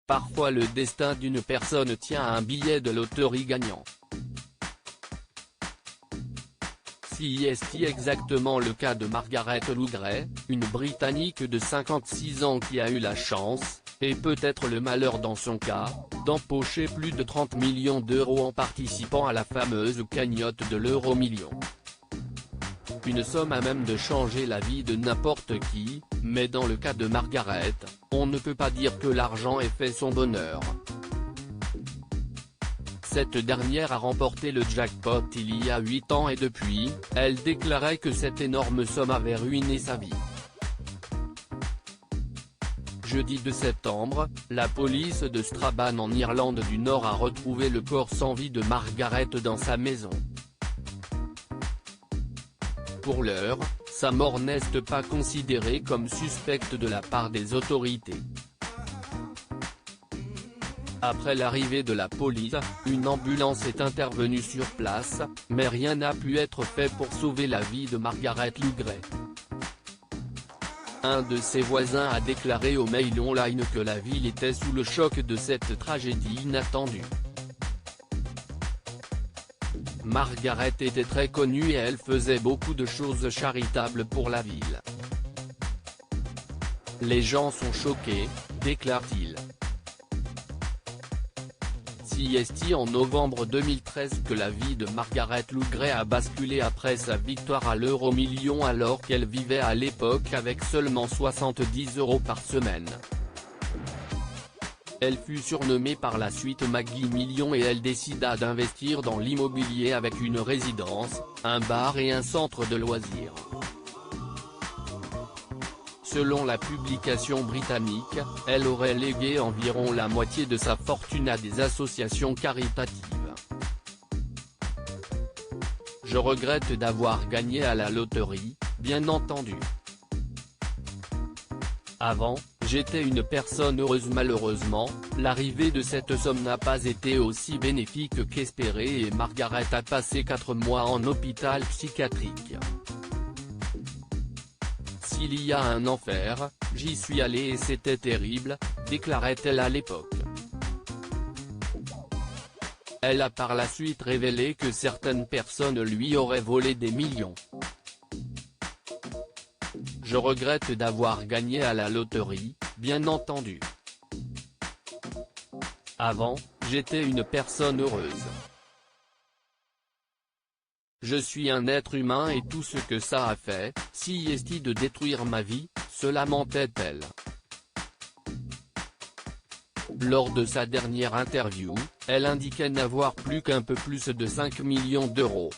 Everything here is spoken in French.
Parfois le destin d'une personne tient à un billet de loterie gagnant. Si est exactement le cas de Margaret Lougray, une Britannique de 56 ans qui a eu la chance, et peut-être le malheur dans son cas, d'empocher plus de 30 millions d'euros en participant à la fameuse cagnotte de l'euro-million. Une somme à même de changer la vie de n'importe qui, mais dans le cas de Margaret, on ne peut pas dire que l'argent ait fait son bonheur. Cette dernière a remporté le jackpot il y a 8 ans et depuis, elle déclarait que cette énorme somme avait ruiné sa vie. Jeudi 2 septembre, la police de Strabane en Irlande du Nord a retrouvé le corps sans vie de Margaret dans sa maison. Pour l'heure, sa mort n'est pas considérée comme suspecte de la part des autorités. Après l'arrivée de la police, une ambulance est intervenue sur place, mais rien n'a pu être fait pour sauver la vie de Margaret Lougray. Un de ses voisins a déclaré au Mail Online que la ville était sous le choc de cette tragédie inattendue. Margaret était très connue et elle faisait beaucoup de choses charitables pour la ville. Les gens sont choqués, déclare-t-il. Si est en novembre 2013 que la vie de Margaret Lougray a basculé après sa victoire à l'euro-million alors qu'elle vivait à l'époque avec seulement 70 € par semaine. Elle fut surnommée par la suite Maggie Million et elle décida d'investir dans l'immobilier avec une résidence, un bar et un centre de loisirs. Selon la publication britannique, elle aurait légué environ la moitié de sa fortune à des associations caritatives. Je regrette d'avoir gagné à la loterie, bien entendu. Avant, j'étais une personne heureuse. Malheureusement, l'arrivée de cette somme n'a pas été aussi bénéfique qu'espéré et Margaret a passé 4 mois en hôpital psychiatrique. S'il y a un enfer, j'y suis allée et c'était terrible, déclarait-elle à l'époque. Elle a par la suite révélé que certaines personnes lui auraient volé des millions. Je regrette d'avoir gagné à la loterie, bien entendu. Avant, j'étais une personne heureuse. Je suis un être humain et tout ce que ça a fait, si est de détruire ma vie, se lamentait-elle. Lors de sa dernière interview, elle indiquait n'avoir plus qu'un peu plus de 5 millions d'euros.